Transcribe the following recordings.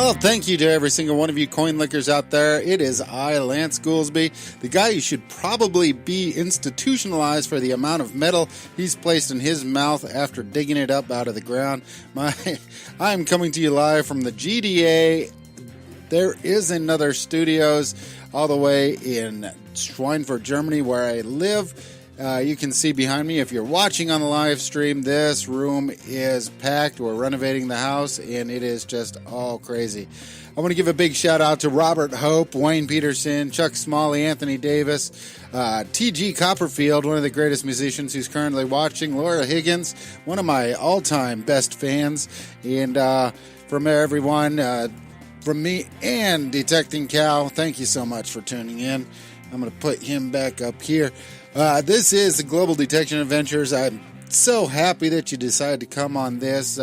Well, thank you to every single one of you coin lickers out there. It is I, Lance Goolsby, the guy who should probably be institutionalized for the amount of metal he's placed in his mouth after digging it up out of the ground. I'm coming to you live from the GDA. There is another studios all the way in Schweinfurt, Germany, where I live. You can see behind me, if you're watching on the live stream, this room is packed. We're renovating the house, and it is just all crazy. I want to give a big shout out to Robert Hope, Wayne Peterson, Chuck Smalley, Anthony Davis, T.G. Copperfield, one of the greatest musicians who's currently watching, Laura Higgins, one of my all-time best fans, and from everyone, from me and Detecting Cal, thank you so much for tuning in. I'm going to put him back up here. This is the Global Detection Adventures. I'm so happy that you decided to come on this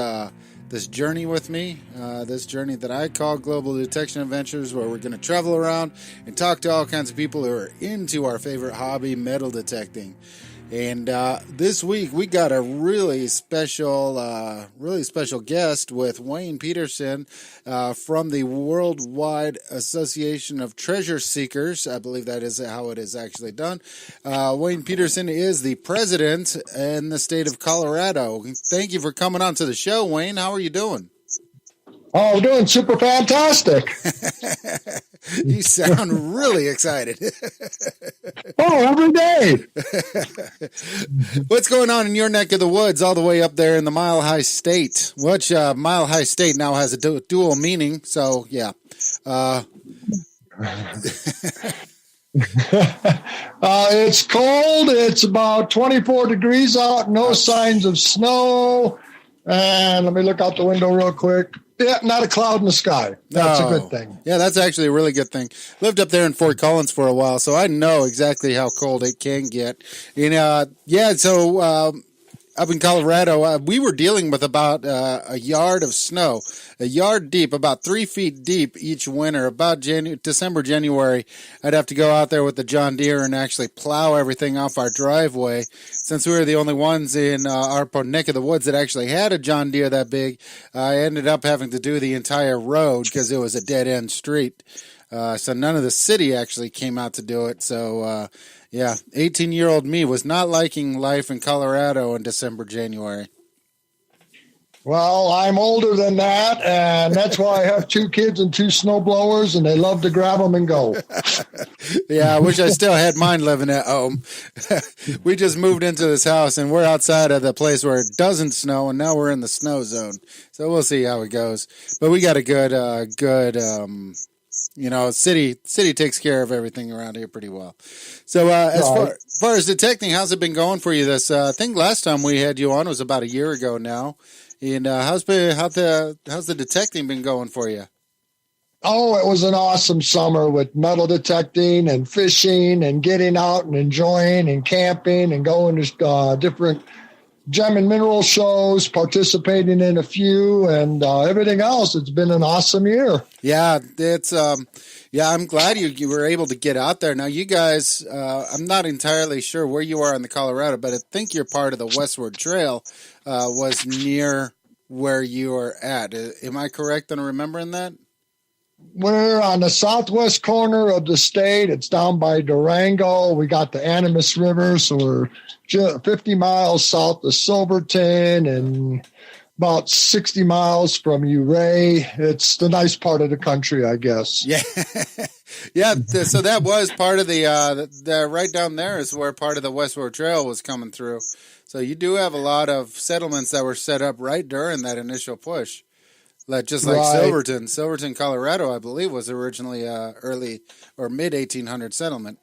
journey with me, this journey that I call Global Detection Adventures, where we're going to travel around and talk to all kinds of people who are into our favorite hobby, metal detecting. And this week we got a really special guest with Wayne Peterson from the Worldwide Association of Treasure Seekers. I believe that is how it is actually done. Wayne Peterson is the president in the state of Colorado. Thank you for coming on to the show, Wayne. How are you doing? Oh, doing super fantastic. You sound really excited. Oh, every day. What's going on in your neck of the woods all the way up there in the Mile High State? Which Mile High State now has a dual meaning, so yeah. It's cold. It's about 24 degrees out, no signs of snow. And let me look out the window real quick. Yeah, not a cloud in the sky. That's a good thing. Yeah, that's actually a really good thing. Lived up there in Fort Collins for a while, so I know exactly how cold it can get. So up in Colorado, we were dealing with about a yard of snow, a yard deep, about 3 feet deep each winter. About December, January, I'd have to go out there with the John Deere and actually plow everything off our driveway. Since we were the only ones in our neck of the woods that actually had a John Deere that big, I ended up having to do the entire road because it was a dead-end street. So none of the city actually came out to do it. So, 18-year-old me was not liking life in Colorado in December, January. Well, I'm older than that, and that's why I have 2 kids and 2 snowblowers, and they love to grab them and go. Yeah, I wish I still had mine living at home. We just moved into this house, and we're outside of the place where it doesn't snow, and now we're in the snow zone. So we'll see how it goes. But we got a good city takes care of everything around here pretty well. So as far as detecting, how's it been going for you? I think last time we had you on was about a year ago now. And how's the detecting been going for you? Oh, it was an awesome summer with metal detecting and fishing and getting out and enjoying and camping and going to different gem and mineral shows, participating in a few, and everything else. It's been an awesome year. Yeah, I'm glad you were able to get out there. Now, you guys, I'm not entirely sure where you are in the Colorado, but I think you're part of the Westward Trail was near where you are at. Am I correct in remembering that? We're on the southwest corner of the state. It's down by Durango. We got the Animas River, so we're 50 miles south of Silverton and about 60 miles from Ouray. It's the nice part of the country, I guess. Yeah. Yeah. So that was part of the right down there is where part of the Westward Trail was coming through. So you do have a lot of settlements that were set up right during that initial push. Just like right. Silverton, Colorado, I believe, was originally early or mid-1800 settlement.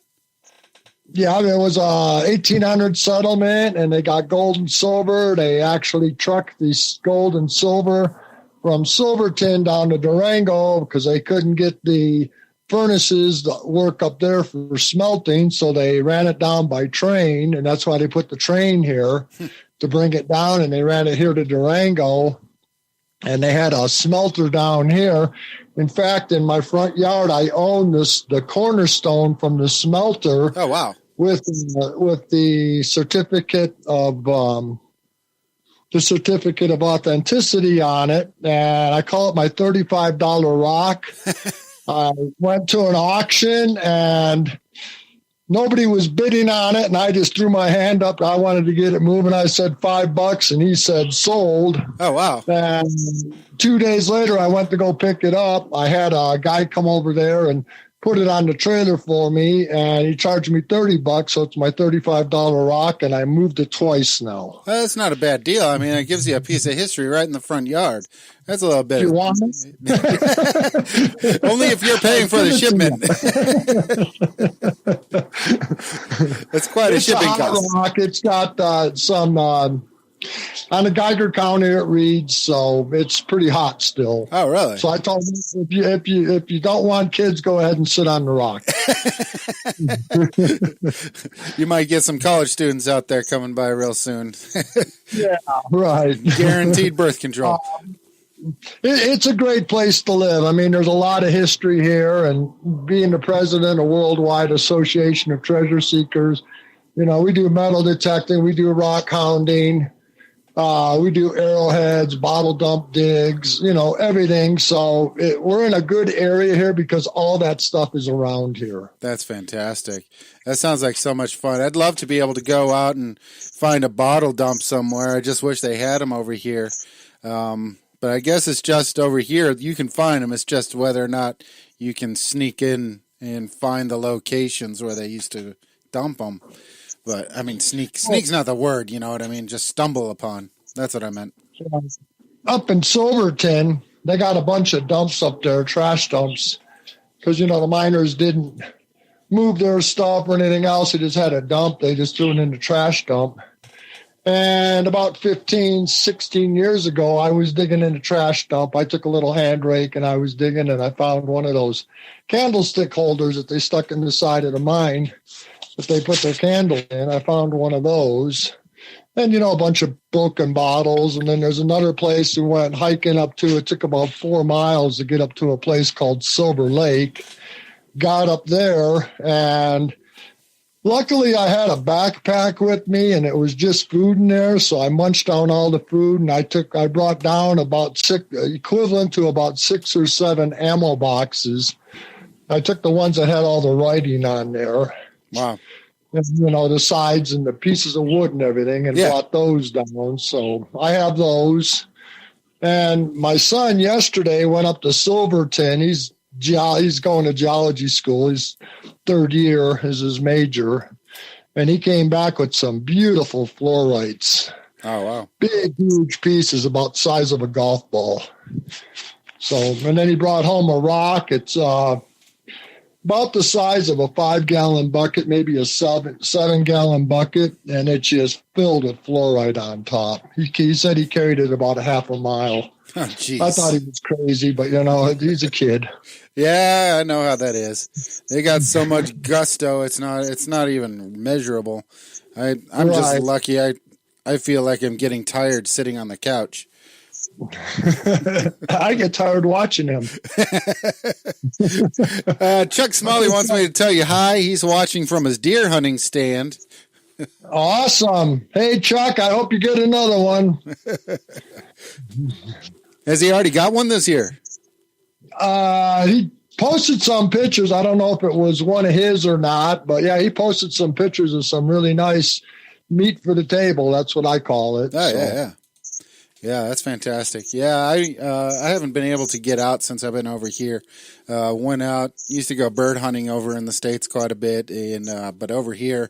Yeah, there was a 1800 settlement, and they got gold and silver. They actually trucked this gold and silver from Silverton down to Durango because they couldn't get the furnaces to work up there for smelting, so they ran it down by train, and that's why they put the train here to bring it down, and they ran it here to Durango. And they had a smelter down here. In fact, in my front yard, I own the cornerstone from the smelter. Oh, wow. With the certificate of the certificate of authenticity on it, and I call it my $35 rock. I went to an auction, and nobody was bidding on it, and I just threw my hand up. I wanted to get it moving. I said $5, and he said sold. Oh, wow. And 2 days later, I went to go pick it up. I had a guy come over there and put it on the trailer for me, and he charged me $30, so it's my $35 rock, and I moved it twice now. Well, that's not a bad deal. I mean, it gives you a piece of history right in the front yard. That's a little bit. You want it? Only if you're paying for the shipment. That's quite a shipping cost. Rock. It's got some on the Geiger counter. It reads, so it's pretty hot still. Oh, really? So I told him, if you don't want kids, go ahead and sit on the rock. You might get some college students out there coming by real soon. Yeah, right. Guaranteed birth control. It's a great place to live. I mean, there's a lot of history here, and being the president of Worldwide Association of Treasure Seekers, you know, we do metal detecting, we do rock hounding, we do arrowheads, bottle dump digs, you know, everything. So we're in a good area here because all that stuff is around here. That's fantastic. That sounds like so much fun. I'd love to be able to go out and find a bottle dump somewhere. I just wish they had them over here. But I guess it's just over here. You can find them. It's just whether or not you can sneak in and find the locations where they used to dump them. But, I mean, sneak's not the word, you know what I mean? Just stumble upon. That's what I meant. Up in Silverton, they got a bunch of dumps up there, trash dumps, because, you know, the miners didn't move their stuff or anything else. They just had a dump. They just threw it in the trash dump. And about 15, 16 years ago, I was digging in the trash dump. I took a little hand rake and I was digging, and I found one of those candlestick holders that they stuck in the side of the mine that they put their candle in. I found one of those. And, you know, a bunch of broken bottles. And then there's another place we went hiking up to. It took about 4 miles to get up to a place called Silver Lake. Got up there, and luckily, I had a backpack with me, and it was just food in there. So I munched down all the food, and I brought down equivalent to about 6 or 7 ammo boxes. I took the ones that had all the writing on there. Wow. And, you know, the sides and the pieces of wood and everything, and brought those down. So I have those. And my son yesterday went up to Silverton. He's going to geology school. His third year is his major. And he came back with some beautiful fluorites. Oh, wow. Big, huge pieces about the size of a golf ball. So, and then he brought home a rock. It's about the size of a 5-gallon bucket, maybe a 7-gallon bucket, and it's just filled with fluorite on top. He said he carried it about a half a mile. Oh, geez. I thought he was crazy, but, you know, he's a kid. Yeah, I know how that is. They got so much gusto, it's not even measurable. I'm just lucky. I feel like I'm getting tired sitting on the couch. I get tired watching him. Chuck Smalley wants me to tell you hi. He's watching from his deer hunting stand. Awesome. Hey, Chuck, I hope you get another one. Has he already got one this year? He posted some pictures. I don't know if it was one of his or not, but yeah, he posted some pictures of some really nice meat for the table. That's what I call it. Oh, so. Yeah, that's fantastic. Yeah, I haven't been able to get out since I've been over here. Went out, used to go bird hunting over in the States quite a bit, but over here,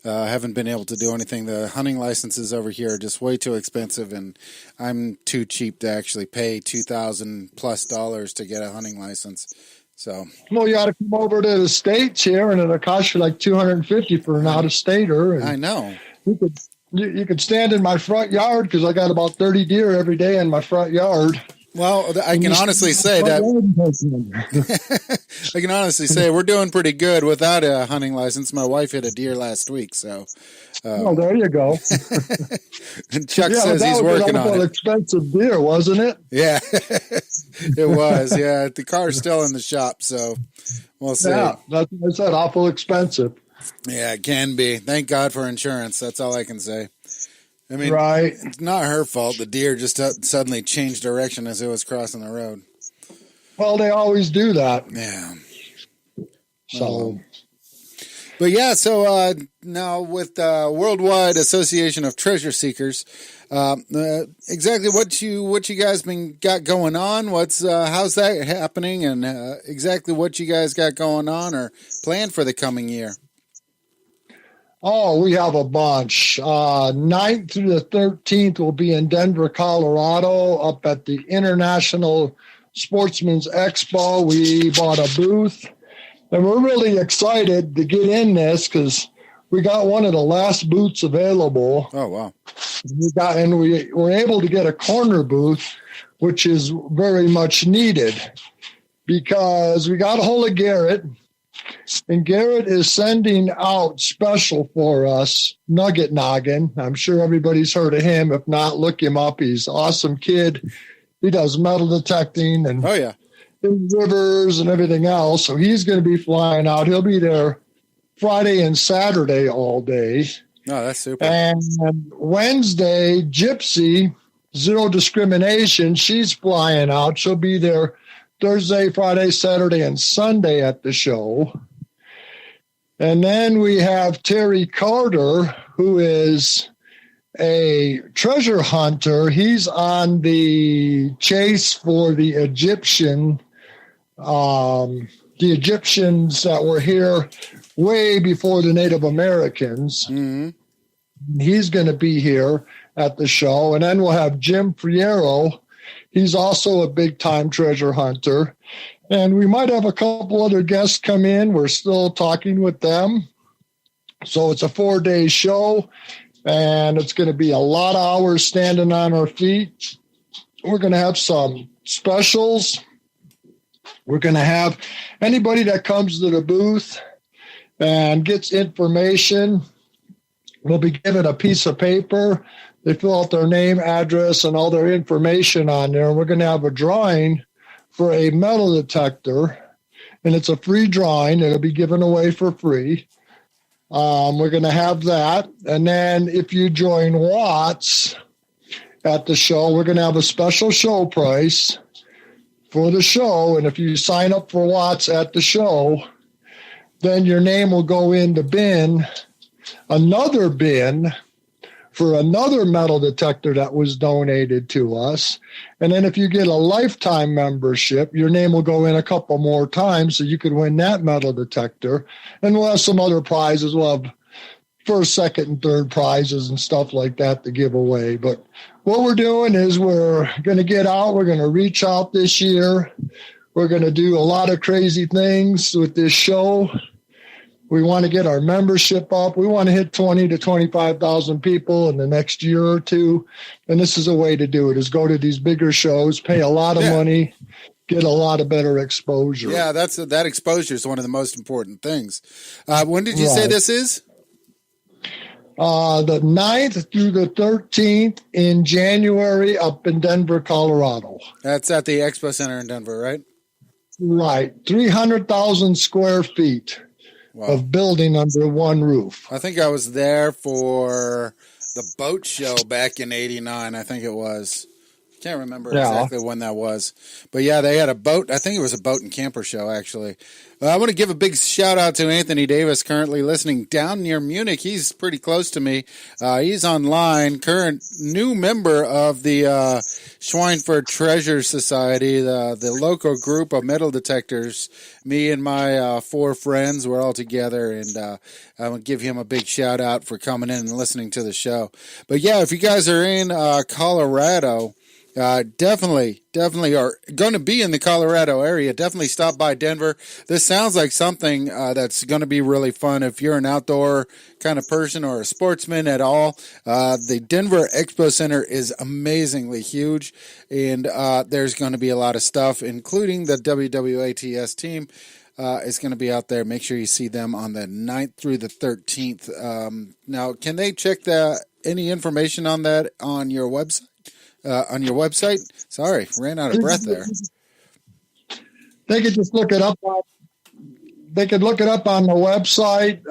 haven't been able to do anything. The hunting licenses over here are just way too expensive, and I'm too cheap to actually pay $2,000+ to get a hunting license. So, well, you got to come over to the States here, and it'll cost you like $250 for an out-of-stater. I know. You could stand in my front yard because I got about 30 deer every day in my front yard. Well, I can honestly say that I can honestly say we're doing pretty good without a hunting license. My wife hit a deer last week, so. Oh, there you go. And Chuck says he's working on it. Expensive deer, wasn't it? Yeah, it was. Yeah, the car's still in the shop, so we'll see. Yeah, that's what I said. Awful expensive. Yeah, it can be. Thank God for insurance. That's all I can say. I mean, Right. it's not her fault. The deer just suddenly changed direction as it was crossing the road. Well, they always do that. Yeah. So, but yeah, so now with Worldwide Association of Treasure Seekers, exactly what you guys got going on? How's that happening, and exactly what you guys got going on or planned for the coming year? oh, we have a bunch. 9th through the 13th will be in Denver, Colorado, up at the International Sportsman's Expo. We bought a booth, and we're really excited to get in this because we got one of the last booths available. Oh, wow. We were able to get a corner booth, which is very much needed because we got a hold of Garrett, and Garrett is sending out special for us, Nugget Noggin. I'm sure everybody's heard of him. If not, look him up. He's an awesome kid. He does metal detecting and in rivers and everything else. So he's going to be flying out. He'll be there Friday and Saturday all day. Oh, that's super. And Wednesday, Gypsy, Zero Discrimination, she's flying out. She'll be there Thursday, Friday, Saturday, and Sunday at the show. And then we have Terry Carter, who is a treasure hunter. He's on the chase for the Egyptians that were here way before the Native Americans. Mm-hmm. He's going to be here at the show. And then we'll have Jim Friero. He's also a big-time treasure hunter. And we might have a couple other guests come in. We're still talking with them. So it's a 4-day show, and it's going to be a lot of hours standing on our feet. We're going to have some specials. We're going to have anybody that comes to the booth and gets information will be given a piece of paper. They fill out their name, address, and all their information on there. We're going to have a drawing for a metal detector, and it's a free drawing. It'll be given away for free. We're going to have that. And then if you join WATS at the show, we're going to have a special show price for the show. And if you sign up for WATS at the show, then your name will go in the another bin for another metal detector that was donated to us. And then if you get a lifetime membership, your name will go in a couple more times so you could win that metal detector. And we'll have some other prizes. We'll have first, second, and third prizes and stuff like that to give away. But what we're doing is we're going to get out. We're going to reach out this year. We're going to do a lot of crazy things with this show. We want to get our membership up. We want to hit 20 to 25,000 people in the next year or two. And this is a way to do it, is go to these bigger shows, pay a lot of money, get a lot of better exposure. Yeah, that exposure is one of the most important things. When did you say this is? The 9th through the 13th in January up in Denver, Colorado. That's at the Expo Center in Denver, right? Right. 300,000 square feet. Wow. Of building under one roof. I think I was there for the boat show back in '89. I think it was. Can't remember exactly when that was. But yeah, they had a boat. I think it was a boat and camper show, actually. I want to give a big shout out to Anthony Davis, currently listening down near Munich. He's pretty close to me. He's online, current new member of the Schweinfurt Treasure Society, the local group of metal detectors. Me and my 4 friends, we're all together, and I want to give him a big shout out for coming in and listening to the show. But yeah, if you guys are in Colorado, definitely are going to be in the Colorado area. Definitely stop by Denver. This sounds like something that's going to be really fun if you're an outdoor kind of person or a sportsman at all. The Denver Expo Center is amazingly huge, and there's going to be a lot of stuff, including the WWATS team is going to be out there. Make sure you see them on the 9th through the 13th. Now, can they check any information on that on your website? Sorry, ran out of breath there. They could just look it up. They could look it up on the website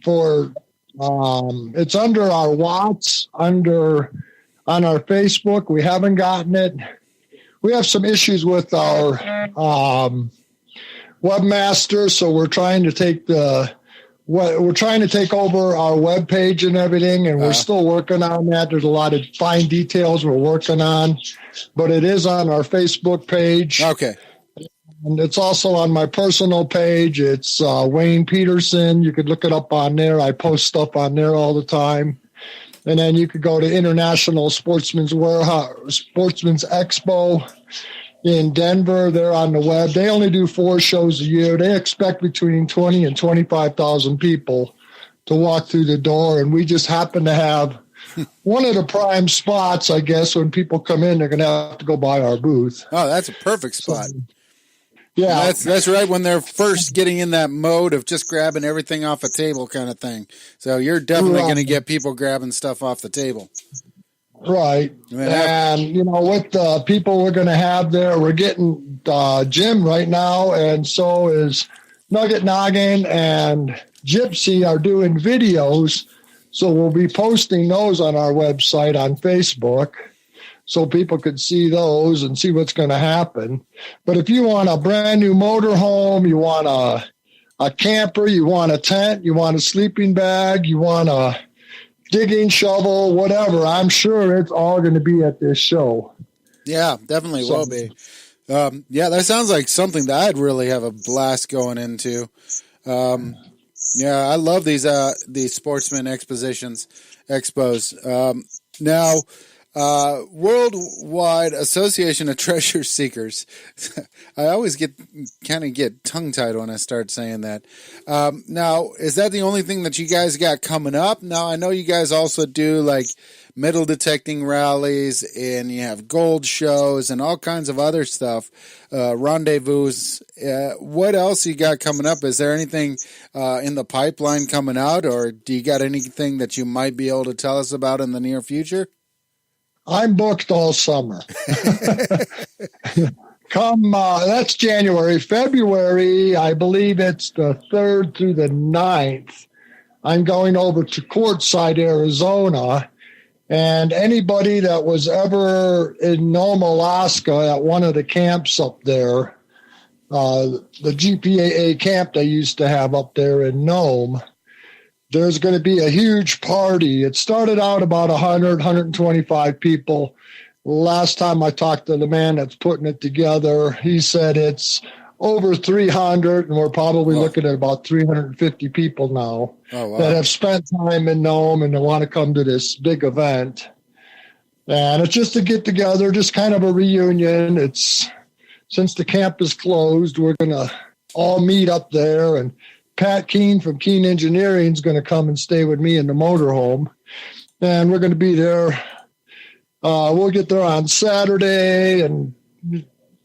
for It's under our WATS, on our Facebook. We haven't gotten it. We have some issues with our webmaster, so we're trying to take over our web page and everything, and we're still working on that. There's a lot of fine details we're working on, but it is on our Facebook page. Okay. And it's also on my personal page. It's Wayne Peterson. You could look it up on there. I post stuff on there all the time. And then you could go to International Sportsman's Expo in Denver. They're on the web. They only do 4 shows a year. They expect between 20 and 25,000 people to walk through the door. And we just happen to have one of the prime spots, I guess. When people come in, they're going to have to go by our booth. Oh, that's a perfect spot. So, yeah. That's right when they're first getting in that mode of just grabbing everything off a table kind of thing. So you're definitely going to get people grabbing stuff off the table. Right. And, with the people we're going to have there, we're getting Jim right now, and so is Nugget Noggin and Gypsy are doing videos. So we'll be posting those on our website on Facebook so people could see those and see what's going to happen. But if you want a brand new motorhome, you want a camper, you want a tent, you want a sleeping bag, you want a digging shovel, whatever, I'm sure it's all going to be at this show. Yeah, definitely will be. That sounds like something that I'd really have a blast going into. I love these sportsman expos. Now, Worldwide Association of Treasure Seekers. I always get tongue-tied when I start saying that. Now, is that the only thing that you guys got coming up? Now, I know you guys also do like metal detecting rallies, and you have gold shows and all kinds of other stuff, rendezvous. What else you got coming up? Is there anything in the pipeline coming out, or do you got anything that you might be able to tell us about in the near future? I'm booked all summer. That's January. February, I believe it's the 3rd through the 9th. I'm going over to Quartzsite, Arizona. And anybody that was ever in Nome, Alaska at one of the camps up there, the GPAA camp they used to have up there in Nome, there's going to be a huge party. It started out about 125 people. Last time I talked to the man that's putting it together, he said it's over 300, and we're probably looking at about 350 people now that have spent time in Nome and they want to come to this big event. And it's just a get-together, just kind of a reunion. It's since the camp is closed, we're going to all meet up there, and Pat Keene from Keene Engineering is going to come and stay with me in the motorhome, and we're going to be there. We'll get there on Saturday and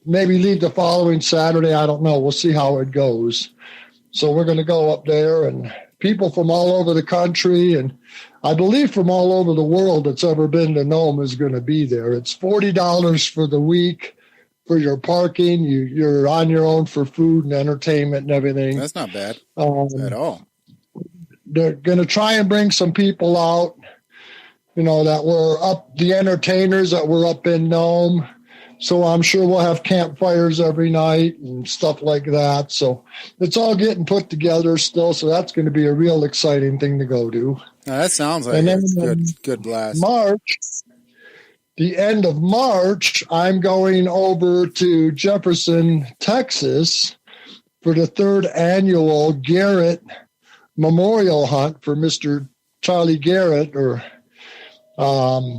maybe leave the following Saturday. I don't know. We'll see how it goes. So we're going to go up there, and people from all over the country, and I believe from all over the world that's ever been to Nome is going to be there. It's $40 for the week. For your parking, you're on your own for food and entertainment and everything. That's not bad at all. They're going to try and bring some people out, that were up, the entertainers that were up in Nome. So I'm sure we'll have campfires every night and stuff like that. So it's all getting put together still. So that's going to be a real exciting thing to go to. Now, that sounds like a good blast. The end of March, I'm going over to Jefferson, Texas for the 3rd annual Garrett Memorial Hunt for Mr. Charlie Garrett or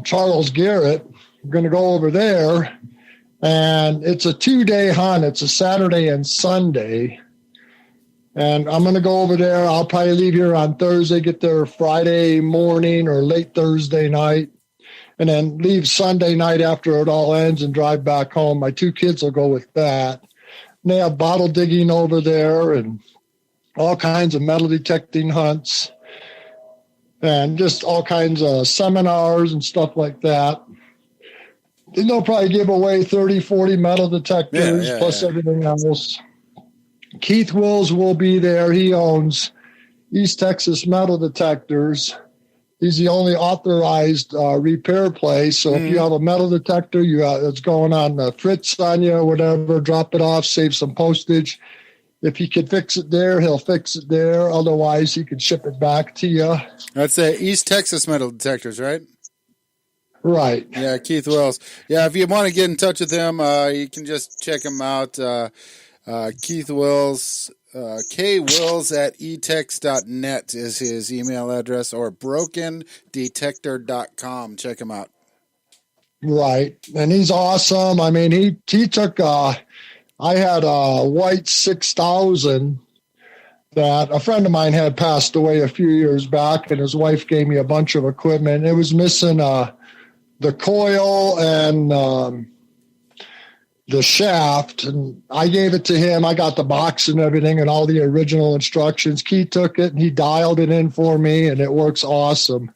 Charles Garrett. We're going to go over there, and it's a 2-day hunt. It's a Saturday and Sunday, and I'm going to go over there. I'll probably leave here on Thursday, get there Friday morning or late Thursday night, and then leave Sunday night after it all ends and drive back home. My 2 kids will go with that. And they have bottle digging over there and all kinds of metal detecting hunts and just all kinds of seminars and stuff like that. And they'll probably give away 30, 40 metal detectors plus everything else. Keith Wills will be there. He owns East Texas Metal Detectors. He's the only authorized repair place. So if you have a metal detector, it's going on the fritz on you or whatever, drop it off, save some postage. If he could fix it there, he'll fix it there. Otherwise, he could ship it back to you. That's East Texas Metal Detectors, right? Right. Yeah, Keith Wills. Yeah, if you want to get in touch with him, you can just check him out. Keith Wills, kwills@etex.net is his email address, or brokendetector.com. Check him out. Right. And he's awesome. I mean, he took, I had a white 6000 that a friend of mine had passed away a few years back, and his wife gave me a bunch of equipment. It was missing the coil and the shaft, and I gave it to him. I got the box and everything and all the original instructions. Keith took it and he dialed it in for me, and it works awesome.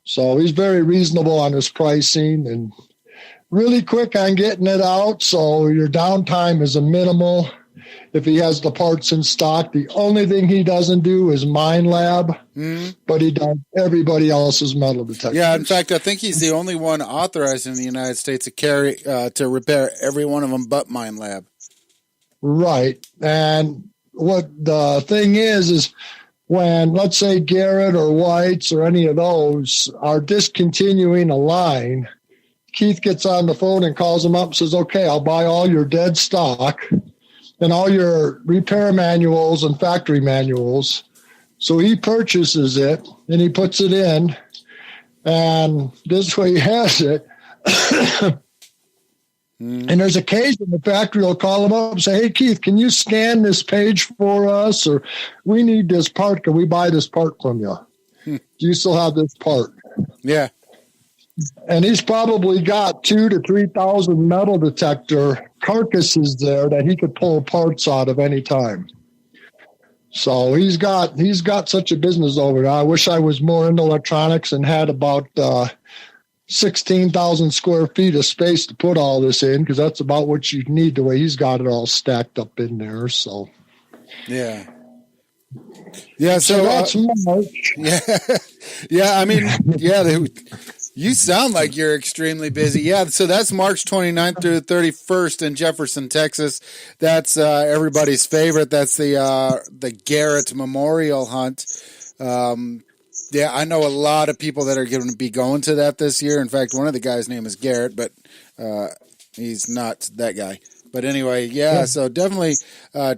So he's very reasonable on his pricing and really quick on getting it out. So your downtime is a minimal if he has the parts in stock. The only thing he doesn't do is mine lab, but he does everybody else's metal detectors. Yeah, in fact, I think he's the only one authorized in the United States to repair every one of them but mine lab. Right. And what the thing is when, let's say, Garrett or White's or any of those are discontinuing a line, Keith gets on the phone and calls them up and says, okay, I'll buy all your dead stock and all your repair manuals and factory manuals. So he purchases it and he puts it in, and this way he has it. And there's occasion the factory will call him up and say, hey, Keith, can you scan this page for us? Or we need this part. Can we buy this part from you? Do you still have this part? Yeah. And he's probably got 2,000 to 3,000 metal detector carcasses there that he could pull parts out of any time. So he's got such a business over there. I wish I was more into electronics and had about 16,000 square feet of space to put all this in, because that's about what you need the way he's got it all stacked up in there. So yeah. So that's March. Yeah. I mean, you sound like you're extremely busy. Yeah. So that's March 29th through the 31st in Jefferson, Texas. That's everybody's favorite. That's the Garrett Memorial Hunt. Yeah, I know a lot of people that are going to be going to that this year. In fact, one of the guys' name is Garrett, but he's not that guy. But anyway, yeah. So definitely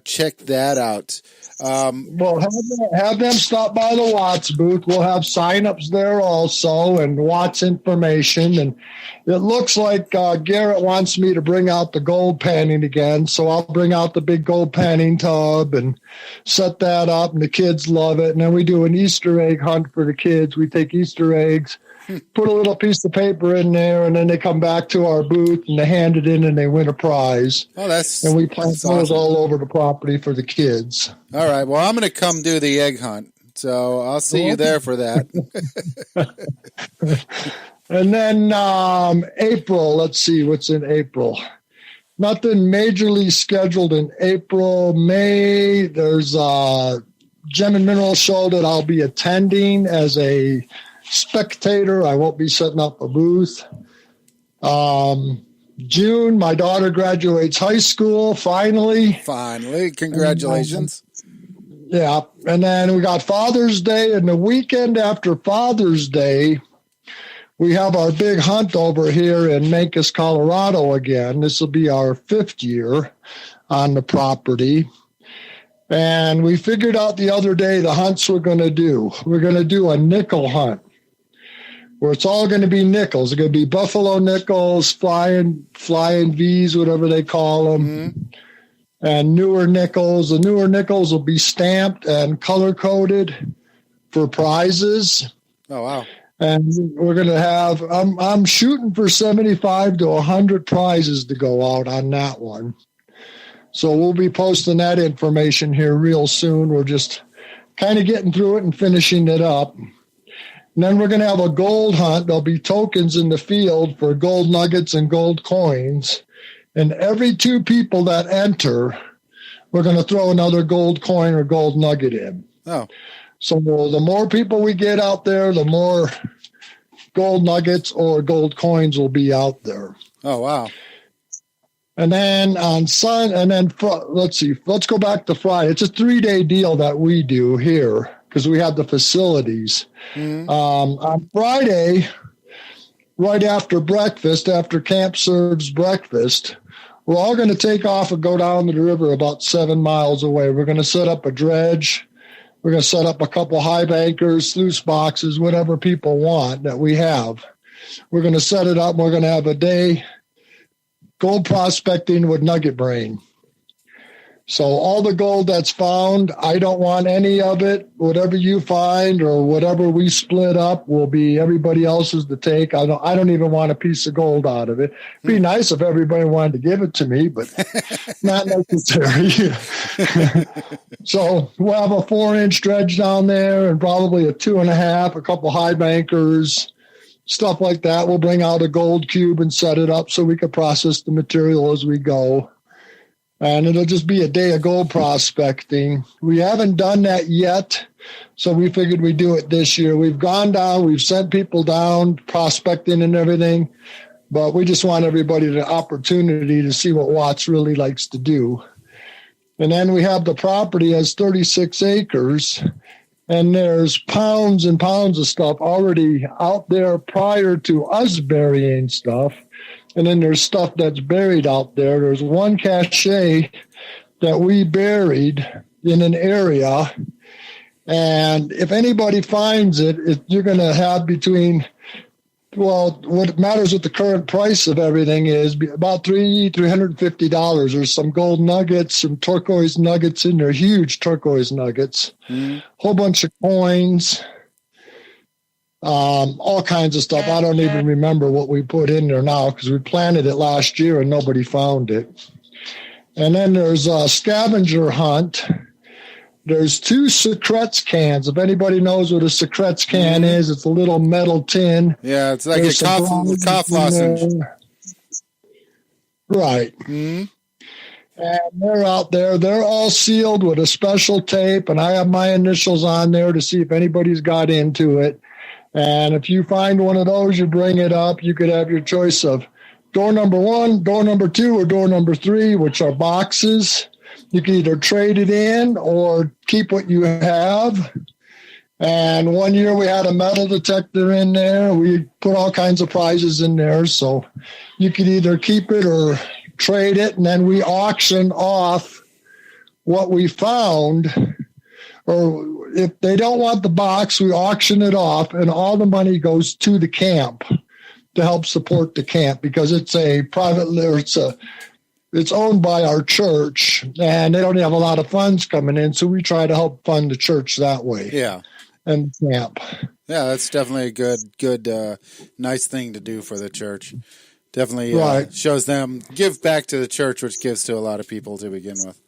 check that out. Well, have them stop by the Watts booth. We'll have sign-ups there also and Watts information. And it looks like Garrett wants me to bring out the gold panning again, so I'll bring out the big gold panning tub and set that up, and the kids love it. And then we do an Easter egg hunt for the kids. We take Easter eggs, put a little piece of paper in there, and then they come back to our booth and they hand it in and they win a prize. Oh, and we plant those all over the property for the kids. All right. Well, I'm going to come do the egg hunt, so I'll see you there for that. And then April, let's see what's in April. Nothing majorly scheduled in April. May, there's a Gem and Mineral Show that I'll be attending as a spectator. I won't be setting up a booth. June, my daughter graduates high school, finally. Congratulations. Yeah, and then we got Father's Day, and the weekend after Father's Day, we have our big hunt over here in Mancos, Colorado again. This will be our 5th year on the property. And we figured out the other day the hunts we're going to do. We're going to do a nickel hunt, where it's all going to be nickels. It's going to be buffalo nickels, flying V's, whatever they call them, and newer nickels. The newer nickels will be stamped and color-coded for prizes. Oh, wow. And we're going to have, I'm shooting for 75 to 100 prizes to go out on that one. So we'll be posting that information here real soon. We're just kind of getting through it and finishing it up. And then we're going to have a gold hunt. There'll be tokens in the field for gold nuggets and gold coins. And every 2 people that enter, we're going to throw another gold coin or gold nugget in. Oh. So the more people we get out there, the more gold nuggets or gold coins will be out there. Oh, wow. And then let's go back to Friday. It's a 3-day deal that we do here because we have the facilities. Mm-hmm. On Friday, right after breakfast, after camp serves breakfast, we're all going to take off and go down to the river about 7 miles away. We're going to set up a dredge. We're going to set up a couple high bankers, sluice boxes, whatever people want that we have. We're going to set it up. And we're going to have a day gold prospecting with Nugget Brain. So all the gold that's found, I don't want any of it. Whatever you find or whatever we split up will be everybody else's to take. I don't even want a piece of gold out of it. It'd be nice if everybody wanted to give it to me, but not necessary. So we'll have a 4-inch dredge down there and probably a 2.5, a couple high bankers, stuff like that. We'll bring out a gold cube and set it up so we can process the material as we go. And it'll just be a day of gold prospecting. We haven't done that yet, so we figured we'd do it this year. We've gone down, we've sent people down prospecting and everything, but we just want everybody the opportunity to see what Watts really likes to do. And then we have the property has 36 acres, and there's pounds and pounds of stuff already out there prior to us burying stuff. And then there's stuff that's buried out there. There's one cache that we buried in an area. And if anybody finds it, you're going to have what matters with the current price of everything is about $350. There's some gold nuggets, some turquoise nuggets in there, huge turquoise nuggets, whole bunch of coins. All kinds of stuff. I don't even remember what we put in there now because we planted it last year and nobody found it. And then there's a scavenger hunt. There's 2 Secrets cans. If anybody knows what a Secrets can is, it's a little metal tin. Yeah, it's like a cough lozenge. Right. Mm-hmm. And they're out there. They're all sealed with a special tape, and I have my initials on there to see if anybody's got into it. And if you find one of those, you bring it up. You could have your choice of door number 1, door number 2, or door number 3, which are boxes. You can either trade it in or keep what you have. And one year we had a metal detector in there. We put all kinds of prizes in there. So you could either keep it or trade it. And then we auction off what we found. Or if they don't want the box, we auction it off, and all the money goes to the camp to help support the camp because it's a private, it's owned by our church, and they don't have a lot of funds coming in, so we try to help fund the church that way. Yeah, and camp. Yeah, that's definitely a good, nice thing to do for the church. Definitely shows them give back to the church, which gives to a lot of people to begin with.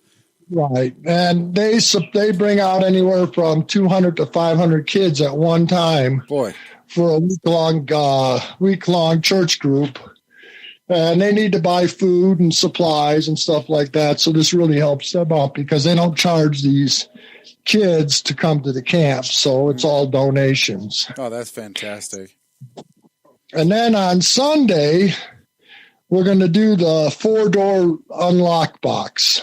Right, and they bring out anywhere from 200 to 500 kids at one time. Boy, for a week-long church group, and they need to buy food and supplies and stuff like that. So this really helps them out because they don't charge these kids to come to the camp, so it's all donations. Oh, that's fantastic. And then on Sunday, we're going to do the 4-door unlock box.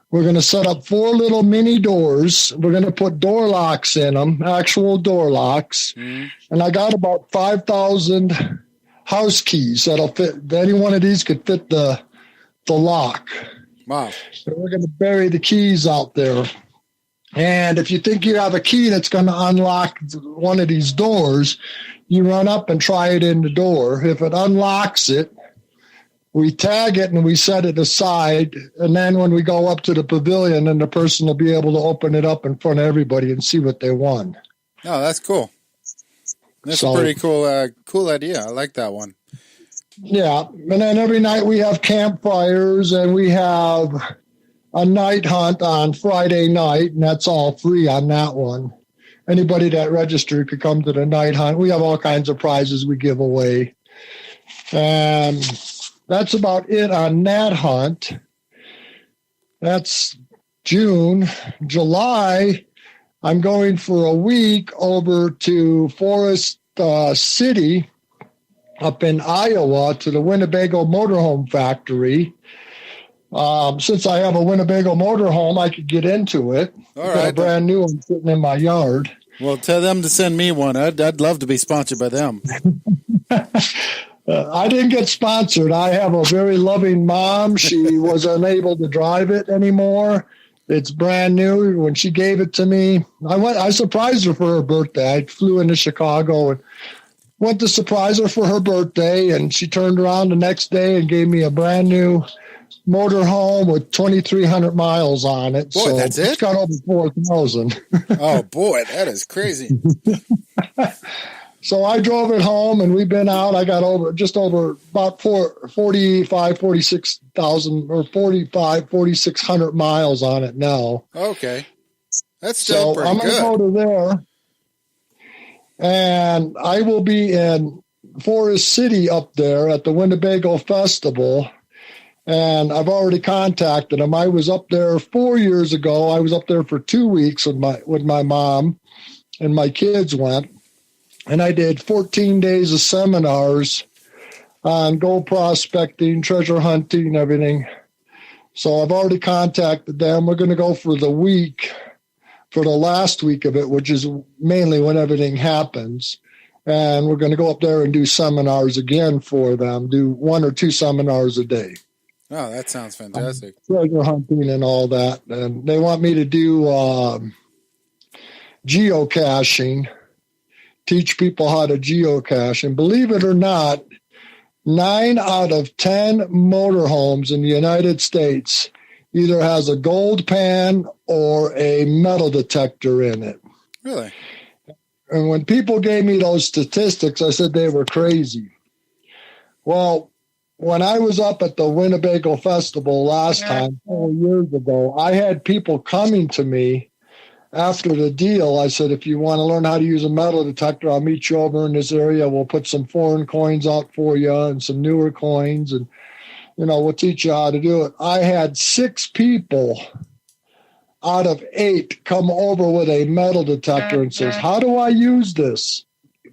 We're going to set up 4 little mini doors. We're going to put door locks in them, actual door locks. Mm. And I got about 5,000 house keys that'll fit. Any one of these could fit the lock. Wow. So we're going to bury the keys out there. And if you think you have a key that's going to unlock one of these doors, you run up and try it in the door. If it unlocks it, we tag it and we set it aside. And then when we go up to the pavilion, then the person will be able to open it up in front of everybody and see what they won. Oh, that's cool. That's a pretty cool idea. I like that one. Yeah. And then every night we have campfires and we have a night hunt on Friday night, and that's all free on that one. Anybody that registered could come to the night hunt. We have all kinds of prizes we give away. And that's about it on that hunt. That's June. July, I'm going for a week over to Forest City up in Iowa to the Winnebago Motorhome Factory. Since I have a Winnebago motorhome, I could get into it. All Got right. a brand new one sitting in my yard. Well, tell them to send me one. I'd love to be sponsored by them. I didn't get sponsored. I have a very loving mom. She was unable to drive it anymore. It's brand new. When she gave it to me, I surprised her for her birthday. I flew into Chicago and went to surprise her for her birthday, and she turned around the next day and gave me a brand new motorhome with 2,300 miles on it. Boy, that's it? It's got over 4,000. Oh, boy, that is crazy. So I drove it home, and we've been out. I got just over about 4,600 miles on it now. Okay. That's still pretty I'm good. going to go to there, and I will be in Forest City up there at the Winnebago Festival, and I've already contacted them. I was up there 4 years ago. I was up there for 2 weeks with my mom, and my kids went. And I did 14 days of seminars on gold prospecting, treasure hunting, everything. So I've already contacted them. We're going to go for the last week of it, which is mainly when everything happens. And we're going to go up there and do seminars again for them, do 1 or 2 seminars a day. Oh, that sounds fantastic. Treasure hunting and all that. And they want me to do geocaching. Teach people how to geocache. And believe it or not, 9 out of 10 motorhomes in the United States either has a gold pan or a metal detector in it. Really? And when people gave me those statistics, I said they were crazy. Well, when I was up at the Winnebago Festival last time, 4 years ago, I had people coming to me after the deal. I said, if you want to learn how to use a metal detector, I'll meet you over in this area. We'll put some foreign coins out for you and some newer coins, and, we'll teach you how to do it. I had 6 people out of 8 come over with a metal detector and says, how do I use this?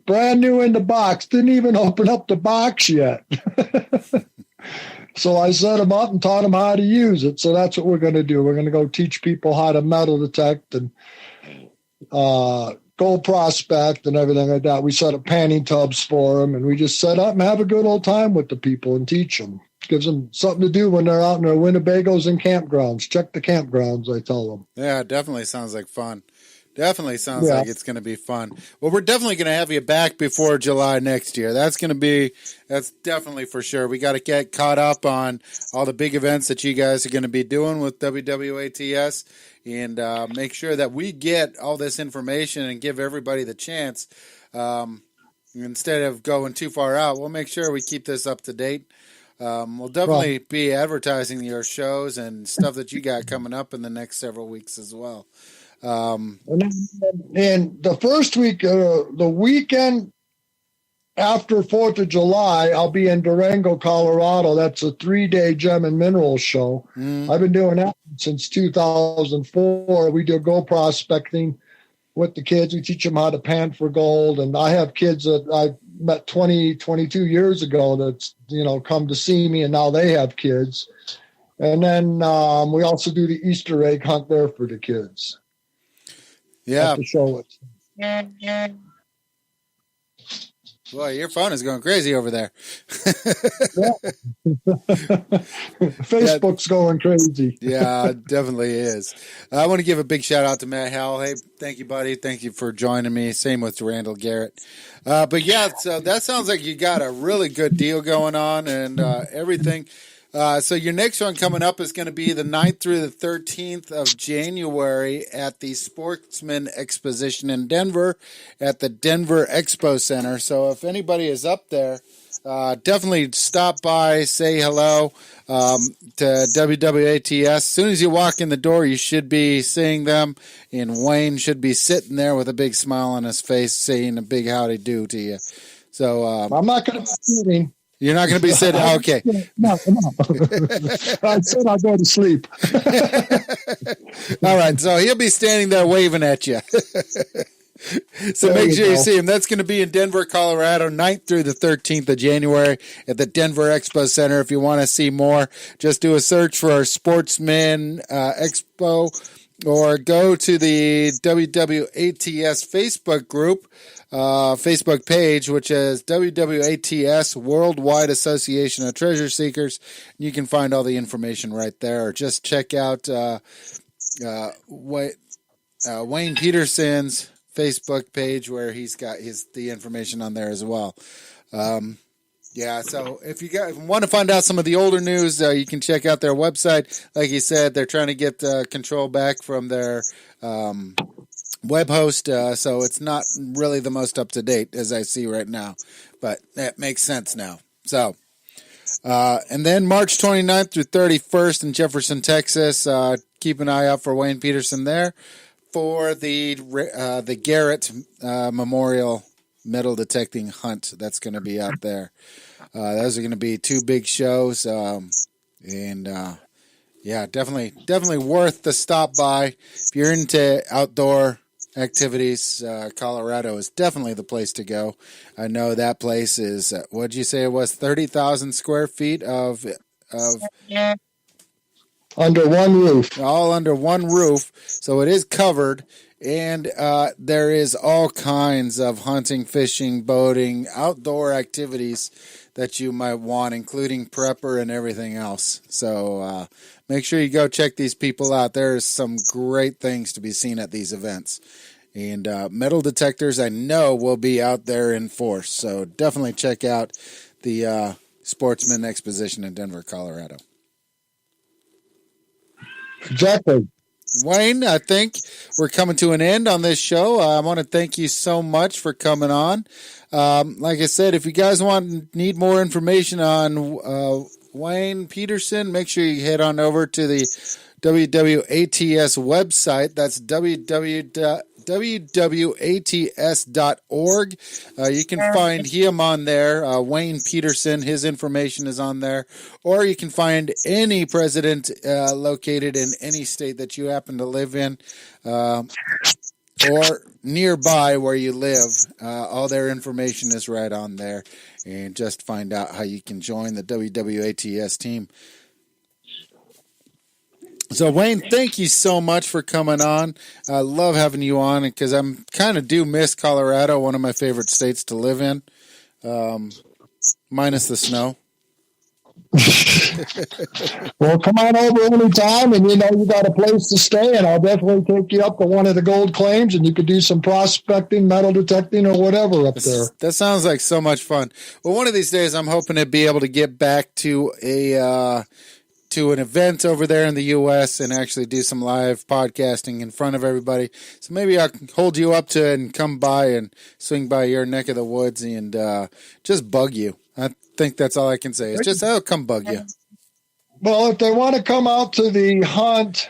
Brand new in the box. Didn't even open up the box yet. So I set them up and taught them how to use it. So that's what we're going to do. We're going to go teach people how to metal detect and gold prospect and everything like that. We set up panning tubs for them, and we just set up and have a good old time with the people and teach them. Gives them something to do when they're out in their Winnebagos and campgrounds. Check the campgrounds, I tell them. Yeah, it definitely sounds like fun. Definitely sounds like it's going to be fun. Well, we're definitely going to have you back before July next year. That's definitely for sure. We got to get caught up on all the big events that you guys are going to be doing with WWATS, and make sure that we get all this information and give everybody the chance. Instead of going too far out, we'll make sure we keep this up to date. We'll definitely be advertising your shows and stuff that you got coming up in the next several weeks as well. And the first week, the weekend after 4th of July, I'll be in Durango, Colorado. That's a 3-day gem and mineral show. I've been doing that since 2004. We do gold prospecting with the kids. We teach them how to pan for gold. And I have kids that I met 22 years ago that's, come to see me, and now they have kids. And then we also do the Easter egg hunt there for the kids. Yeah. To show it. Boy, your phone is going crazy over there. Facebook's going crazy. Yeah, it definitely is. I want to give a big shout out to Matt Howell. Hey, thank you, buddy. Thank you for joining me. Same with Randall Garrett. But yeah, so that sounds like you got a really good deal going on and everything. So your next one coming up is going to be the 9th through the 13th of January at the Sportsman Exposition in Denver at the Denver Expo Center. So if anybody is up there, definitely stop by, say hello to WWATS. As soon as you walk in the door, you should be seeing them, and Wayne should be sitting there with a big smile on his face saying a big howdy do to you. So I'm not going to be sitting. You're not going to be sitting. Okay. No. I said I'll go to sleep. All right, so he'll be standing there waving at you. So There make sure you go. see him. That's going to be in Denver, Colorado, 9th through the 13th of January at the Denver Expo Center. If you want to see more, just do a search for Sportsman Expo or go to the WWATS Facebook group, Facebook page, which is WWATS Worldwide Association of Treasure Seekers. You can find all the information right there. Or just check out Wayne Peterson's Facebook page where he's got the information on there as well. So if you want to find out some of the older news, you can check out their website. Like you said, they're trying to get control back from their web host, so it's not really the most up to date as I see right now, but that makes sense now. So, and then March 29th through 31st in Jefferson, Texas. Keep an eye out for Wayne Peterson there for the Garrett Memorial Metal Detecting Hunt. That's going to be out there. Those are going to be two big shows, definitely worth the stop by. If you're into outdoor activities, Colorado is definitely the place to go. I know that place is, what'd you say it was, 30,000 square feet of Under one roof. all under one roof, so it is covered, and there is all kinds of hunting, fishing, boating, outdoor activities that you might want, including prepper and everything else. So make sure you go check these people out. There's some great things to be seen at these events. And metal detectors, I know, will be out there in force. So definitely check out the Sportsman Exposition in Denver, Colorado. Exactly. Wayne, I think we're coming to an end on this show. I want to thank you so much for coming on. Like I said, if you guys need more information on Wayne Peterson, make sure you head on over to the WWATS website. That's www.ats.org. You can find him on there, Wayne Peterson. His information is on there. Or you can find any president located in any state that you happen to live in or nearby where you live. All their information is right on there. And just find out how you can join the WWATS team. So, Wayne, thank you so much for coming on. I love having you on because I'm kind of do miss Colorado, one of my favorite states to live in, minus the snow. Well, come on over anytime, and you got a place to stay, and I'll definitely take you up to one of the gold claims, and you could do some prospecting, metal detecting, or whatever up there. That sounds like so much fun. Well, one of these days, I'm hoping to be able to get back to an event over there in the U.S. and actually do some live podcasting in front of everybody. So maybe I'll hold you up to it and come by and swing by your neck of the woods and just bug you. I think that's all I can say. It's just, I'll come bug you. Well, if they want to come out to the hunt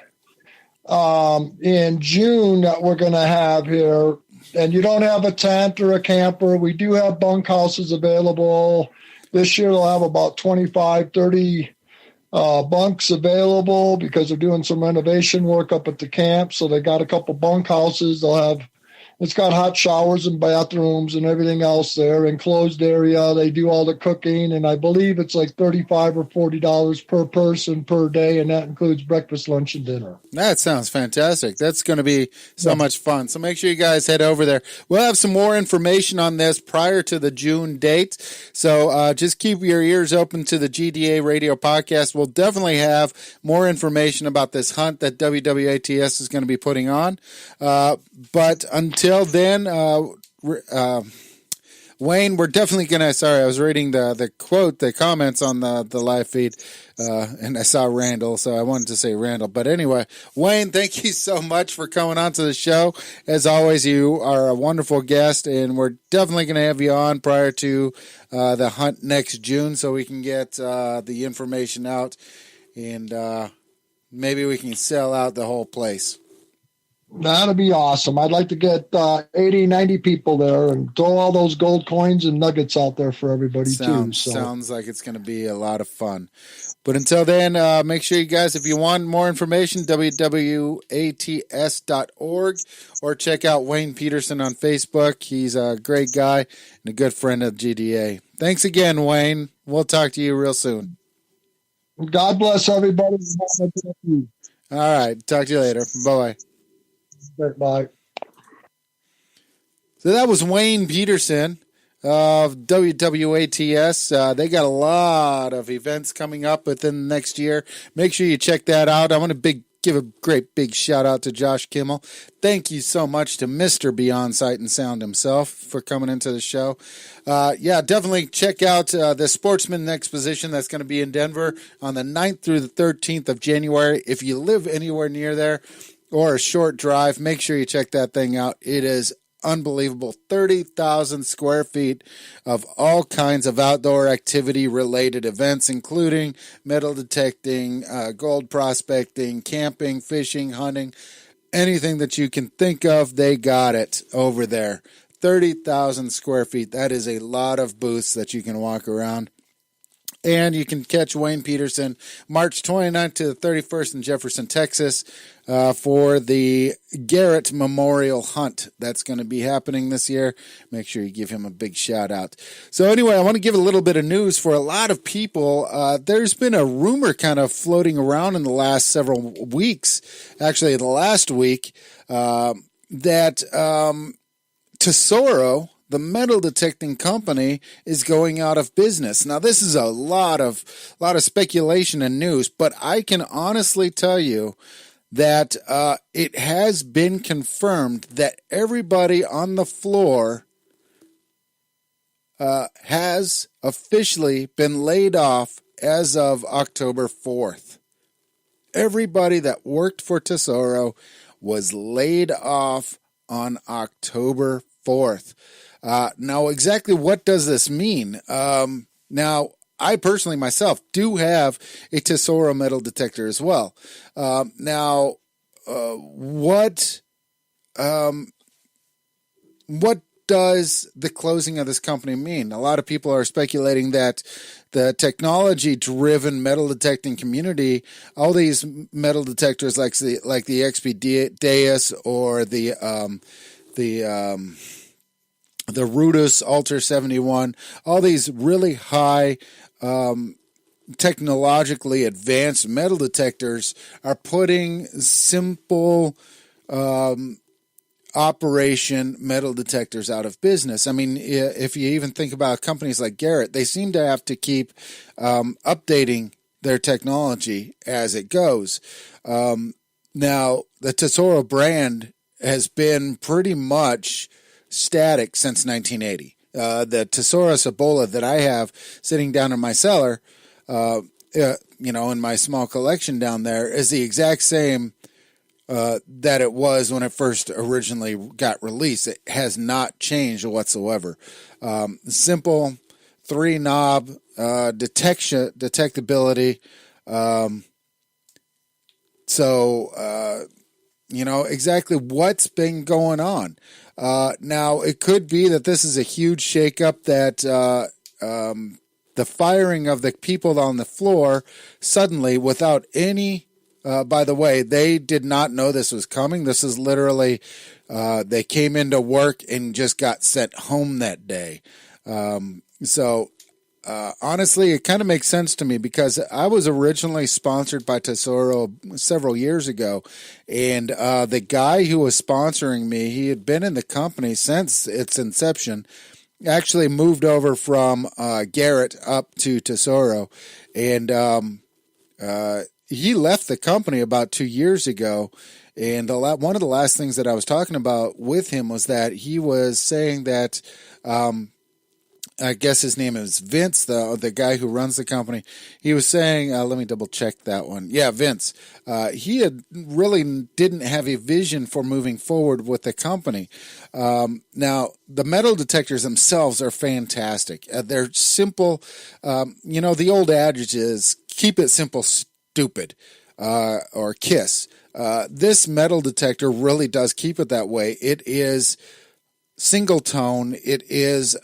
in June that we're going to have here, and you don't have a tent or a camper, we do have bunkhouses available. This year they'll have about 25, 30 bunks available because they're doing some renovation work up at the camp. So they got a couple bunkhouses. It's got hot showers and bathrooms and everything else there, enclosed area. They do all the cooking, and I believe it's like $35 or $40 per person per day, and that includes breakfast, lunch, and dinner. That sounds fantastic. That's going to be so much fun. So make sure you guys head over there. We'll have some more information on this prior to the June date. So just keep your ears open to the GDA radio podcast. We'll definitely have more information about this hunt that WWATS is going to be putting on. But until then, Wayne, we're definitely going to, sorry, I was reading the comments on the live feed, and I saw Randall, so I wanted to say Randall. But anyway, Wayne, thank you so much for coming on to the show. As always, you are a wonderful guest, and we're definitely going to have you on prior to the hunt next June so we can get the information out, and maybe we can sell out the whole place. That'd be awesome. I'd like to get 80, 90 people there and throw all those gold coins and nuggets out there for everybody too. So Sounds like it's going to be a lot of fun. But until then, make sure you guys, if you want more information, WWATS.org, or check out Wayne Peterson on Facebook. He's a great guy and a good friend of GDA. Thanks again, Wayne. We'll talk to you real soon. God bless everybody. All right. Talk to you later. Bye-bye. Bye. So that was Wayne Peterson of WWATS. They got a lot of events coming up within the next year. Make sure you check that out. I want to give a great big shout out to Josh Kimmel. Thank you so much to Mr. Beyond Sight and Sound himself for coming into the show. Definitely check out the Sportsman Exposition that's going to be in Denver on the 9th through the 13th of January. If you live anywhere near there or a short drive, make sure you check that thing out. It is unbelievable. 30,000 square feet of all kinds of outdoor activity related events, including metal detecting, gold prospecting, camping, fishing, hunting, anything that you can think of, they got it over there. 30,000 square feet. That is a lot of booths that you can walk around. And you can catch Wayne Peterson March 29th to the 31st in Jefferson, Texas, for the Garrett Memorial Hunt. That's going to be happening this year. Make sure you give him a big shout out. So anyway, I want to give a little bit of news for a lot of people. There's been a rumor kind of floating around in the last several weeks, actually the last week, that Tesoro, the metal detecting company, is going out of business. Now, this is a lot of speculation and news, but I can honestly tell you that it has been confirmed that everybody on the floor has officially been laid off as of October 4th. Everybody that worked for Tesoro was laid off on October 4th. Now, exactly what does this mean? Now, I personally myself do have a Tesoro metal detector as well. What does the closing of this company mean? A lot of people are speculating that the technology-driven metal detecting community, all these metal detectors like the XP or the Rudis Alter 71, all these really high technologically advanced metal detectors are putting simple operation metal detectors out of business. I mean, if you even think about companies like Garrett, they seem to have to keep updating their technology as it goes. Now, the Tesoro brand has been pretty much static since 1980. The Tesoro Cibola that I have sitting down in my cellar, in my small collection down there, is the exact same that it was when it first originally got released. It has not changed whatsoever. Simple 3-knob detectability. Exactly what's been going on. Now, it could be that this is a huge shakeup, that the firing of the people on the floor suddenly, without any, by the way, they did not know this was coming. This is literally, they came into work and just got sent home that day. Honestly, it kind of makes sense to me, because I was originally sponsored by Tesoro several years ago, and the guy who was sponsoring me, he had been in the company since its inception, actually moved over from Garrett up to Tesoro, and he left the company about 2 years ago. And one of the last things that I was talking about with him was that he was saying that I guess his name is Vince, the guy who runs the company. He was saying, let me double check that one. Yeah, Vince. He had really didn't have a vision for moving forward with the company. Now, the metal detectors themselves are fantastic. They're simple. The old adage is keep it simple, stupid, or KISS. This metal detector really does keep it that way. It is single tone. It is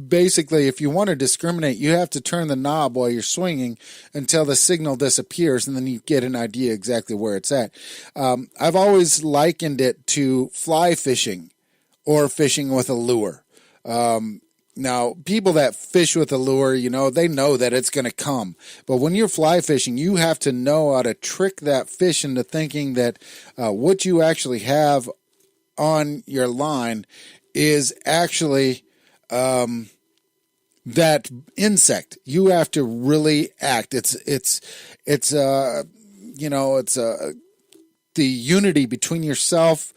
basically, if you want to discriminate, you have to turn the knob while you're swinging until the signal disappears, and then you get an idea exactly where it's at. I've always likened it to fly fishing or fishing with a lure. Now, people that fish with a lure, they know that it's going to come. But when you're fly fishing, you have to know how to trick that fish into thinking that what you actually have on your line is actually that insect. You have to really act. It's the unity between yourself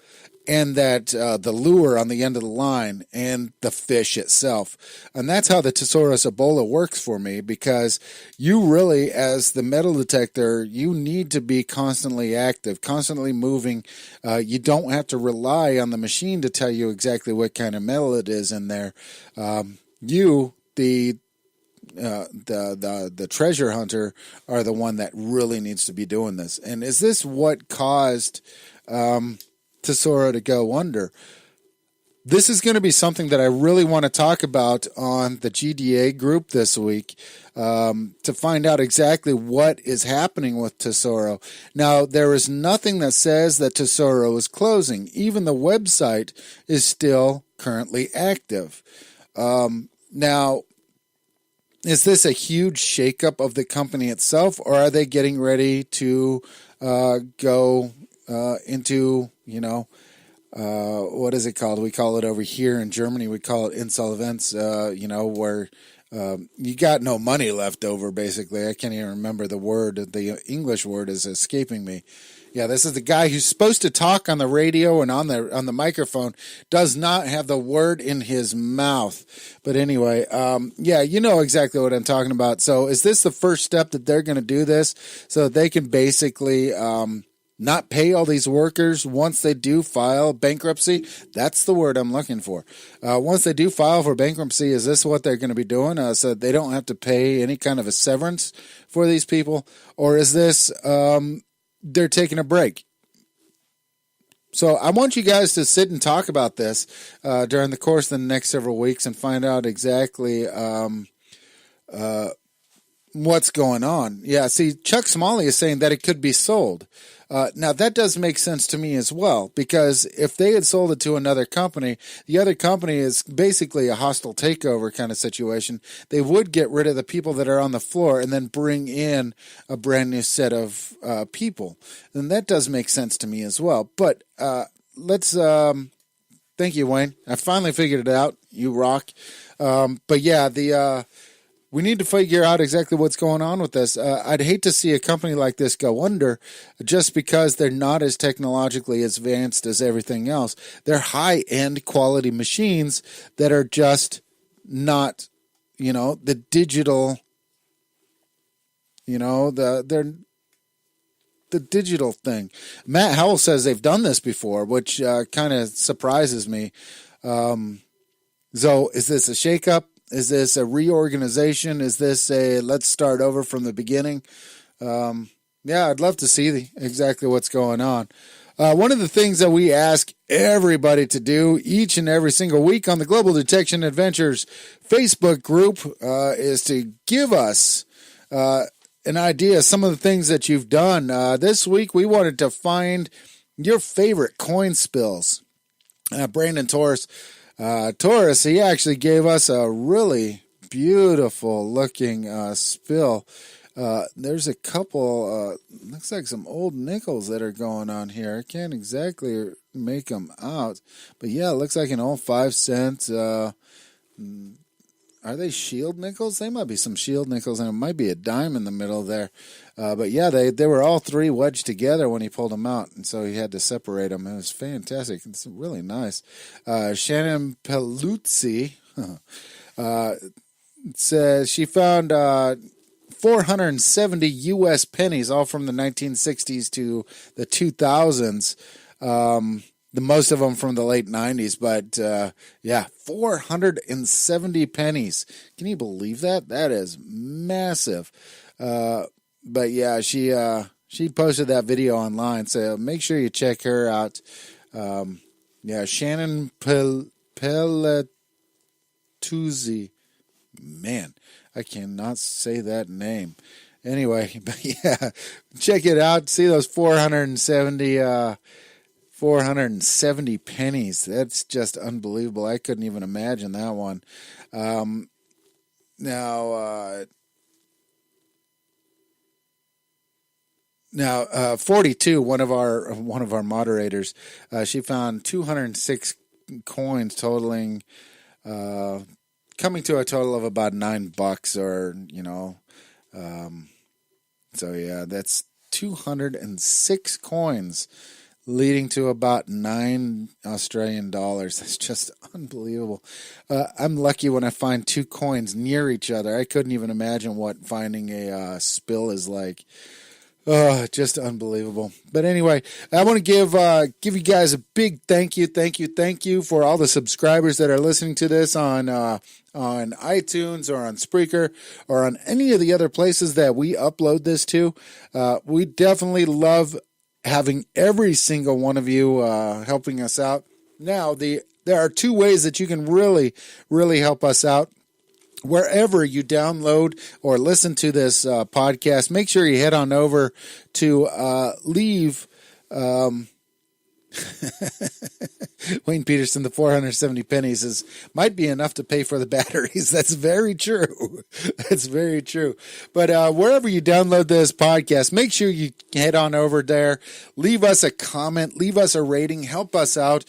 and that the lure on the end of the line and the fish itself. And that's how the Thesaurus Ebola works for me, because you really, as the metal detector, you need to be constantly active, constantly moving. You don't have to rely on the machine to tell you exactly what kind of metal it is in there. The treasure hunter, are the one that really needs to be doing this. And is this what caused Tesoro to go under? This is going to be something that I really want to talk about on the GDA group this week, to find out exactly what is happening with Tesoro. Now, there is nothing that says that Tesoro is closing. Even the website is still currently active. Now, is this a huge shakeup of the company itself, or are they getting ready to go into, what is it called? We call it over here in Germany, we call it insolvents, where you got no money left over, basically. I can't even remember the word. The English word is escaping me. Yeah, this is the guy who's supposed to talk on the radio and on the microphone, does not have the word in his mouth. But anyway, you know exactly what I'm talking about. So is this the first step that they're going to do this so that they can basically not pay all these workers once they do file bankruptcy? That's the word I'm looking for. Once they do file for bankruptcy, is this what they're going to be doing so they don't have to pay any kind of a severance for these people? Or is this they're taking a break? So I want you guys to sit and talk about this during the course of the next several weeks and find out exactly what's going on. Yeah, see, Chuck Smalley is saying that it could be sold. Now, that does make sense to me as well, because if they had sold it to another company, the other company is basically a hostile takeover kind of situation. They would get rid of the people that are on the floor and then bring in a brand new set of people. And that does make sense to me as well. But let's thank you, Wayne. I finally figured it out. You rock. But yeah, we need to figure out exactly what's going on with this. I'd hate to see a company like this go under just because they're not as technologically advanced as everything else. They're high-end quality machines that are just not, the digital, they're the digital thing. Matt Howell says they've done this before, which kind of surprises me. So is this a shakeup? Is this a reorganization? Is this a let's start over from the beginning? I'd love to see exactly what's going on. One of the things that we ask everybody to do each and every single week on the Global Detection Adventures Facebook group is to give us an idea of some of the things that you've done. This week, we wanted to find your favorite coin spills. Brandon Torres, he actually gave us a really beautiful looking spill. There's a couple, looks like some old nickels that are going on here. I can't exactly make them out, but yeah, it looks like an old 5 cent. Are they shield nickels? They might be some shield nickels, and it might be a dime in the middle there. But yeah, they were all three wedged together when he pulled them out, and so he had to separate them. It was fantastic. It's really nice. Shannon Peluzzi says she found 470 U.S. pennies, all from the 1960s to the 2000s. The most of them from the late 90s, but 470 pennies. Can you believe that? That is massive. But yeah, she She posted that video online, so make sure you check her out. Shannon Pelletuzzi. Man, I cannot say that name. Anyway, but yeah, check it out. See those 470 pennies. That's just unbelievable. I couldn't even imagine that one. Now, 42, one of our moderators, she found 206 coins totaling, coming to a total of about $9, or so yeah, that's 206 coins, leading to about $9 Australian. That's just unbelievable. I'm lucky when I find 2 coins near each other. I couldn't even imagine what finding a spill is like. Oh, just unbelievable. But anyway, I want to give you guys a big thank you for all the subscribers that are listening to this on iTunes or on Spreaker or on any of the other places that we upload this to. We definitely love having every single one of you helping us out. Now, there are 2 ways that you can really, really help us out. Wherever you download or listen to this podcast, make sure you head on over to leave Wayne Peterson, the 470 pennies might be enough to pay for the batteries. That's very true. That's very true. But wherever you download this podcast, make sure you head on over there, leave us a comment, leave us a rating, help us out.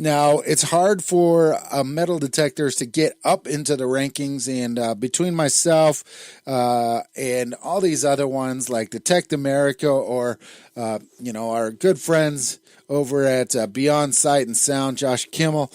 Now, it's hard for metal detectors to get up into the rankings, and between myself and all these other ones like Detect America or, our good friends over at Beyond Sight and Sound, Josh Kimmel,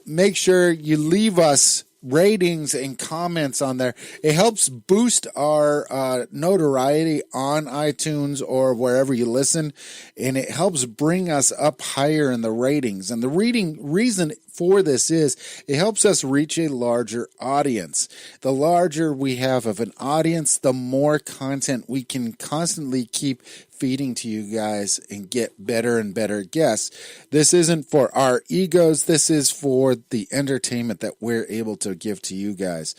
make sure you leave us ratings and comments on there. It helps boost our notoriety on iTunes or wherever you listen, and it helps bring us up higher in the ratings. And the reason for this is it helps us reach a larger audience. The larger we have of an audience, the more content we can constantly keep feeding to you guys and get better and better guests. This isn't for our egos. This is for the entertainment that we're able to give to you guys.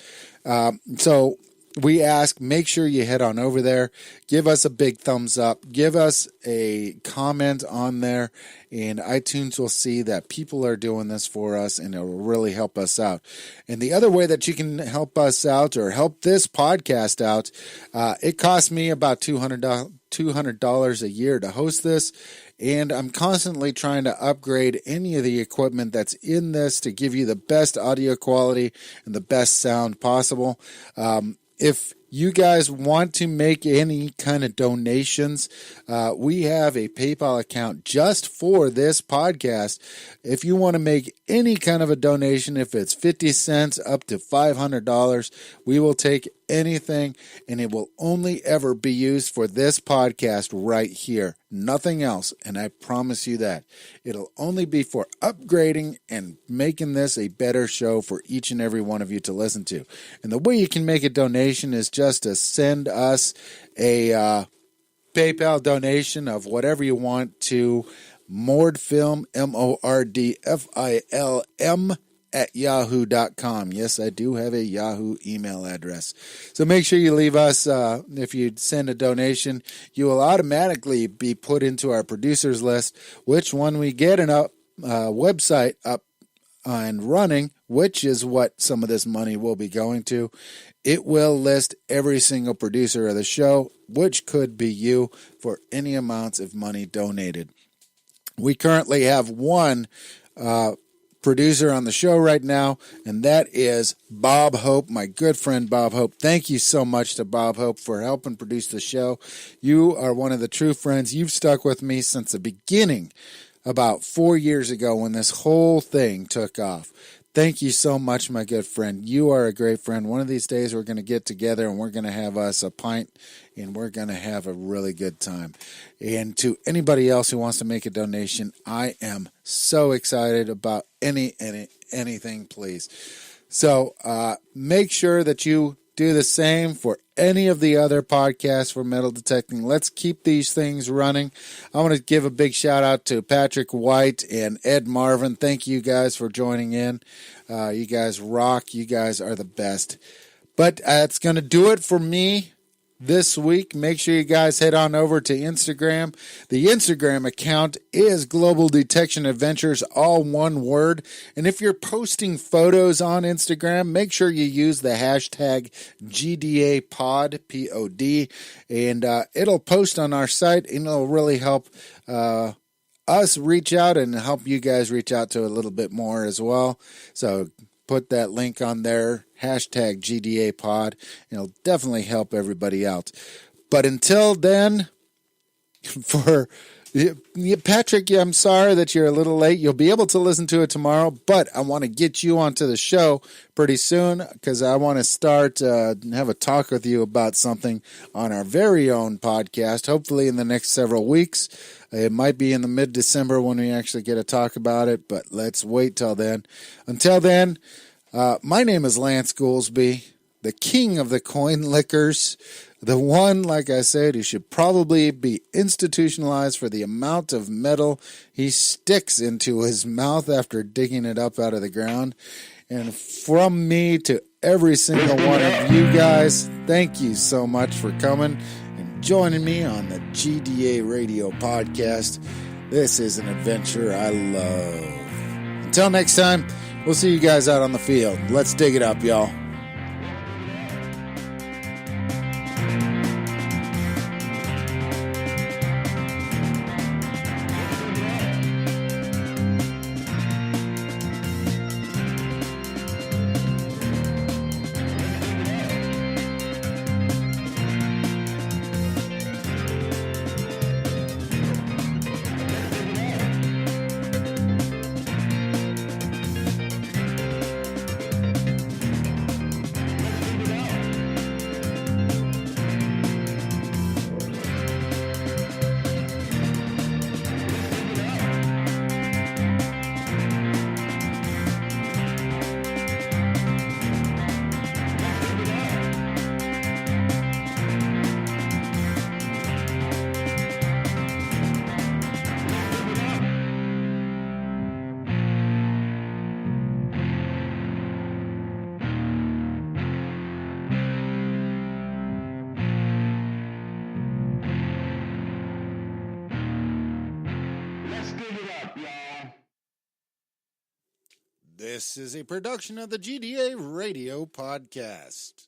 So we ask, make sure you head on over there, give us a big thumbs up, give us a comment on there, and iTunes will see that people are doing this for us, and it will really help us out. And the other way that you can help us out or help this podcast out, it costs me about $200 a year to host this, and I'm constantly trying to upgrade any of the equipment that's in this to give you the best audio quality and the best sound possible. If you guys want to make any kind of donations, we have a PayPal account just for this podcast. If you want to make any kind of a donation, if it's 50 cents up to $500, we will take anything, and it will only ever be used for this podcast right here. Nothing else, and I promise you that. It'll only be for upgrading and making this a better show for each and every one of you to listen to. And the way you can make a donation is just to send us a PayPal donation of whatever you want to Mordfilm, MORDFILM, @yahoo.com. Yes, I do have a Yahoo email address. So make sure you leave us, if you send a donation, you will automatically be put into our producers list, which when we get a website up and running, which is what some of this money will be going to, it will list every single producer of the show, which could be you, for any amounts of money donated. We currently have one producer on the show right now, and that is Bob Hope, my good friend Bob Hope. Thank you so much to Bob Hope for helping produce the show. You are one of the true friends. You've stuck with me since the beginning, about 4 years ago when this whole thing took off. Thank you so much, my good friend. You are a great friend. One of these days we're going to get together and we're going to have us a pint and we're going to have a really good time. And to anybody else who wants to make a donation, I am so excited about anything, please. So make sure that you Do the same for any of the other podcasts for metal detecting. Let's keep these things running. I want to give a big shout out to Patrick White and Ed Marvin. Thank you guys for joining in. You guys rock. You guys are the best. But that's going to do it for me this week. Make sure you guys head on over to Instagram. The Instagram account is Global Detection Adventures, all one word. And if you're posting photos on Instagram, make sure you use the hashtag GDA pod, P-O-D, and it'll post on our site, and it'll really help us reach out and help you guys reach out to a little bit more as well. So put that link on there, hashtag GDA pod, and it'll definitely help everybody out. But until then, for Patrick, I'm sorry that you're a little late. You'll be able to listen to it tomorrow, but I want to get you onto the show pretty soon because I want to start have a talk with you about something on our very own podcast, hopefully in the next several weeks. It might be in the mid-December when we actually get to talk about it, but let's wait till then. Until then, my name is Lance Goolsby, the king of the coin lickers, the one, like I said, who should probably be institutionalized for the amount of metal he sticks into his mouth after digging it up out of the ground. And from me to every single one of you guys, thank you so much for coming and joining me on the GDA Radio Podcast. This is an adventure I love. Until next time, we'll see you guys out on the field. Let's dig it up, y'all. This is a production of the GDA Radio Podcast.